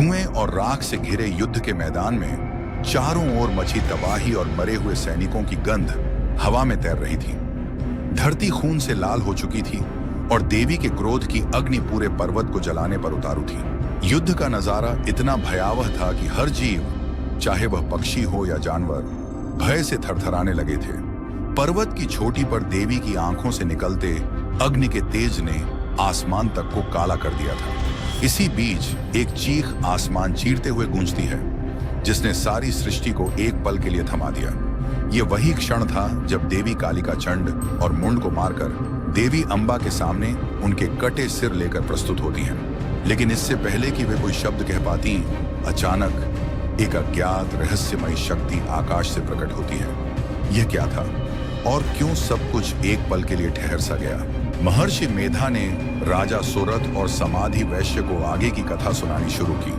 धुएं और राख से घिरे युद्ध के मैदान में चारों ओर मची तबाही और मरे हुए सैनिकों की गंध हवा में तैर रही थी। धरती खून से लाल हो चुकी थी और देवी के क्रोध की अग्नि पूरे पर्वत को जलाने पर उतारू थी। युद्ध का नजारा इतना भयावह था कि हर जीव, चाहे वह पक्षी हो या जानवर, भय से थरथराने लगे थे। पर्वत की चोटी पर देवी की आंखों से निकलते अग्नि के तेज ने आसमान तक को काला कर दिया था। इसी बीच एक चीख आसमान चीरते हुए गूंजती है, जिसने सारी सृष्टि को एक पल के लिए थमा दिया। ये वही क्षण था जब देवी कालिका चंड और मुंड को मारकर देवी अंबा के सामने उनके कटे सिर लेकर प्रस्तुत होती हैं। लेकिन इससे पहले कि वे कोई शब्द कह पाती, अचानक एक अज्ञात रहस्यमयी शक्ति आकाश से प्रकट होती है। यह क्या था और क्यों सब कुछ एक पल के लिए ठहर सा गया? महर्षि मेधा ने राजा सुरथ और समाधि वैश्य को आगे की कथा सुनानी शुरू की।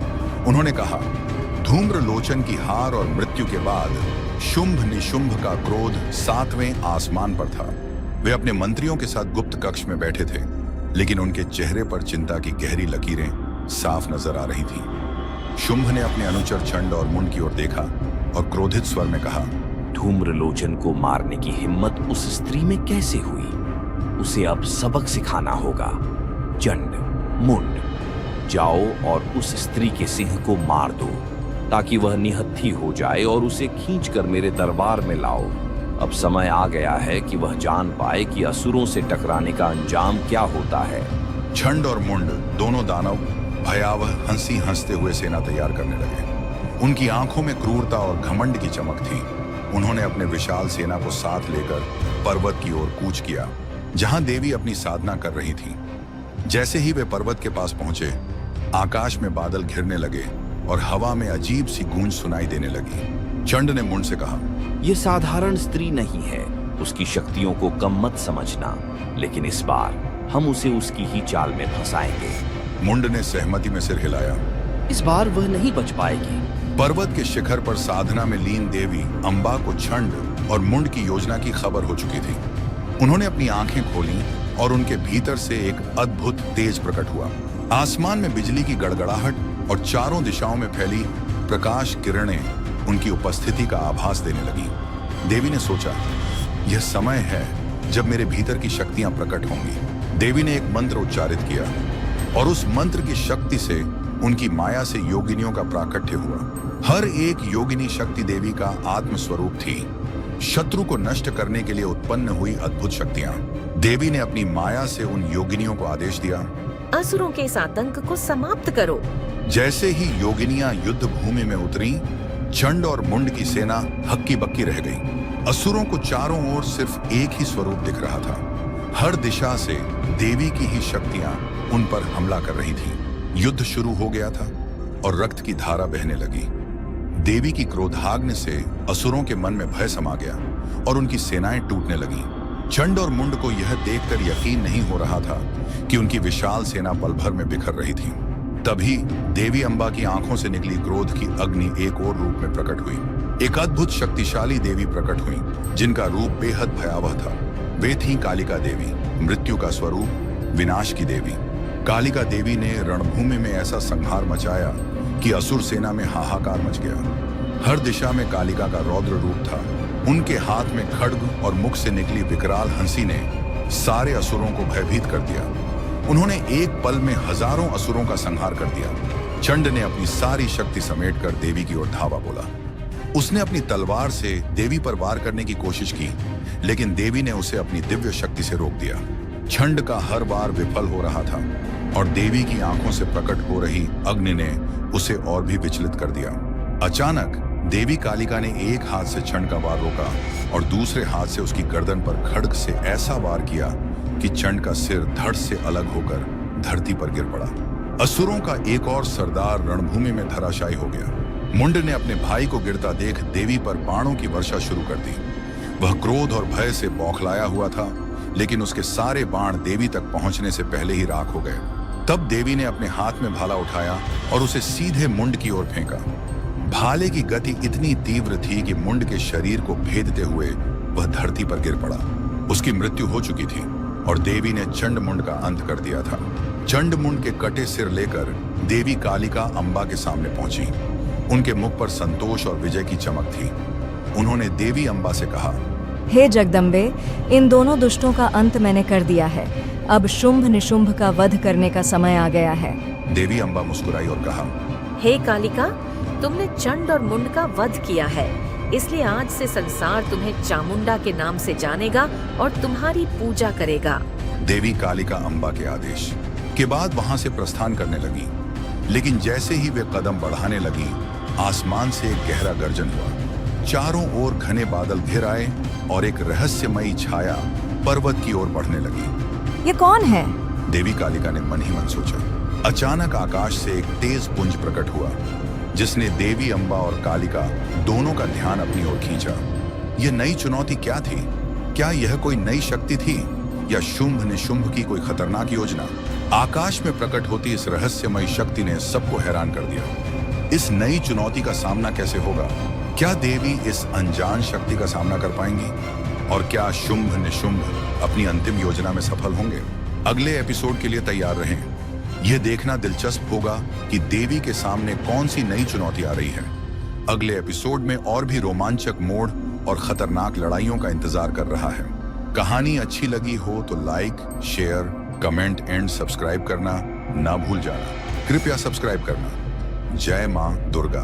उन्होंने कहा, धूम्रलोचन की हार और मृत्यु के बाद शुंभ निशुंभ का क्रोध 7वें आसमान पर था। वे अपने मंत्रियों के साथ गुप्त कक्ष में बैठे थे, लेकिन उनके चेहरे पर चिंता की गहरी लकीरें साफ नजर आ रही थीं। शुंभ ने अपने अनुचर चंड और मुंड की ओर देखा और क्रोधित स्वर में कहा, धूम्रलोचन को मारने की हिम्मत उस स्त्री में कैसे हुई? उसे अब सबक सिखाना होगा। चंड, मुंड, जाओ और उस स्त्री के सिंह को मार दो, ताकि वह निहत्थी हो जाए और उसे खींचकर मेरे दरबार में लाओ। अब समय आ गया है कि वह जान पाए कि असुरों से टकराने का अंजाम क्या होता है। चंड और मुंड दोनों दानव भयावह हंसी हंसते हुए सेना तैयार करने लगे। उनकी आंखों में क्रूरता और घमंड की चमक थी। उन्होंने अपने विशाल सेना को साथ लेकर पर्वत की ओर कूच किया, जहां देवी अपनी साधना कर रही थी। जैसे ही वे पर्वत के पास पहुंचे, आकाश में बादल घिरने लगे और हवा में अजीब सी गूंज सुनाई देने लगी। चंड ने मुंड से कहा, यह साधारण स्त्री नहीं है, उसकी शक्तियों को कम मत समझना, लेकिन इस बार हम उसे उसकी ही चाल में फंसाएंगे। मुंड ने सहमति में सिर हिलाया। इस बार वह नहीं बच पाएगी। पर्वत के शिखर पर साधना में लीन देवी अंबा को चंड और मुंड की योजना की खबर हो चुकी थी। उन्होंने अपनी आंखें खोलीं और उनके भीतर से एक अद्भुत तेज प्रकट हुआ। आसमान में बिजली की गड़गड़ाहट और चारों दिशाओं में फैली प्रकाश किरणें उनकी उपस्थिति का आभास देने लगी। देवी ने सोचा, यह समय है जब मेरे भीतर की शक्तियां प्रकट होंगी। देवी ने एक मंत्र उच्चारित किया और उस मंत्र की शक्ति से उनकी माया से योगिनियों का प्राकट्य हुआ। हर एक योगिनी शक्ति देवी का आत्मस्वरूप थी, शत्रु को नष्ट करने के लिए उत्पन्न हुई अद्भुत शक्तियां। देवी ने अपनी माया से उन योगिनियों को आदेश दिया, असुरों के इस आतंक को समाप्त करो। जैसे ही योगिनियां युद्ध भूमि में उतरी, चंड और मुंड की सेना हक्की बक्की रह गई। असुरों को चारों ओर सिर्फ एक ही स्वरूप दिख रहा था। हर दिशा से देवी की ही शक्तियां उन पर हमला कर रही थीं। युद्ध शुरू हो गया था और रक्त की धारा बहने लगी। देवी की क्रोधाग्नि से असुरों के मन में भय समा गया और उनकी सेनाएं टूटने लगीं। चंड और मुंड को यह देखकर यकीन नहीं हो रहा था कि उनकी विशाल सेना पल भर में बिखर रही थी। तभी देवी अंबा की आंखों से निकली क्रोध की अग्नि एक और रूप में प्रकट हुई। एक अद्भुत शक्तिशाली देवी प्रकट हुई, जिनका रूप बेहद भयावह था। वे थीं कालिका देवी, मृत्यु का स्वरूप, विनाश की देवी। कालिका देवी ने रणभूमि में ऐसा संहार मचाया कि असुर सेना में हाहाकार मच गया। हर दिशा में कालिका का रौद्र रूप था। उनके हाथ में खड्ग और मुख से निकली विकराल हंसी ने सारे असुरों को भयभीत कर दिया। उन्होंने एक पल में हजारों असुरों का संहार कर दिया। चंड ने अपनी सारी शक्ति समेटकर देवी की ओर धावा बोला। उसने अपनी तलवार से देवी पर वार करने की कोशिश की, लेकिन देवी ने उसे अपनी दिव्य शक्ति से रोक दिया। चंड का हर वार विफल हो रहा था और देवी की आंखों से प्रकट हो रही अग्नि ने उसे और भी विचलित कर दिया। अचानक देवी कालिका ने एक हाथ से चंड का वार रोका और दूसरे हाथ से उसकी गर्दन पर खड्ग से ऐसा वार किया कि चंड का सिर धड़ से अलग होकर धरती पर गिर पड़ा। असुरों का एक और सरदार रणभूमि में धराशायी हो गया। मुंड ने अपने भाई को गिरता देख देवी पर बाणों की वर्षा शुरू कर दी। वह क्रोध और भय से बौखलाया हुआ था, लेकिन उसके सारे बाण देवी तक पहुंचने से पहले ही राख हो गए। तब देवी ने अपने हाथ में भाला उठाया और उसे सीधे मुंड की ओर फेंका। भाले की गति इतनी तीव्र थी कि मुंड के शरीर को भेदते हुए वह धरती पर गिर पड़ा। उसकी मृत्यु हो चुकी थी और देवी ने चंड मुंड का अंत कर दिया था। चंड मुंड के कटे सिर लेकर देवी कालिका अंबा के सामने पहुंची। उनके मुख पर संतोष और विजय की चमक थी। उन्होंने देवी अंबा से कहा, हे जगदम्बे, इन दोनों दुष्टों का अंत मैंने कर दिया है। अब शुंभ निशुंभ का वध करने का समय आ गया है। देवी अंबा मुस्कुराई और कहा, हे कालिका, तुमने चंड और मुंड का वध किया है, इसलिए आज से संसार तुम्हें चामुंडा के नाम से जानेगा और तुम्हारी पूजा करेगा। देवी कालिका अंबा के आदेश के बाद वहां से प्रस्थान करने लगी। लेकिन जैसे ही वे कदम बढ़ाने लगी, आसमान से एक गहरा गर्जन हुआ। चारों ओर घने बादल घिर आए और एक रहस्यमयी छाया पर्वत की ओर बढ़ने लगी। ये कौन है? देवी कालिका ने मन ही मन सोचा। अचानक आकाश से एक तेज पुंज प्रकट हुआ, जिसने देवी अंबा और कालिका दोनों का ध्यान अपनी ओर खींचा। यह नई चुनौती क्या थी? क्या यह कोई नई शक्ति थी या शुंभ निशुंभ की कोई खतरनाक योजना? आकाश में प्रकट होती इस रहस्यमयी शक्ति ने सबको हैरान कर दिया। इस नई चुनौती का सामना कैसे होगा? क्या देवी इस अनजान शक्ति का सामना कर पाएंगी? और क्या शुंभ निशुंभ अपनी अंतिम योजना में सफल होंगे? अगले एपिसोड के लिए तैयार रहें। यह देखना दिलचस्प होगा कि देवी के सामने कौन सी नई चुनौती आ रही है। अगले एपिसोड में और भी रोमांचक मोड़ और खतरनाक लड़ाइयों का इंतजार कर रहा है। कहानी अच्छी लगी हो तो like, share, comment and subscribe करना ना भूल जाना। कृपया सब्सक्राइब करना। जय मां दुर्गा।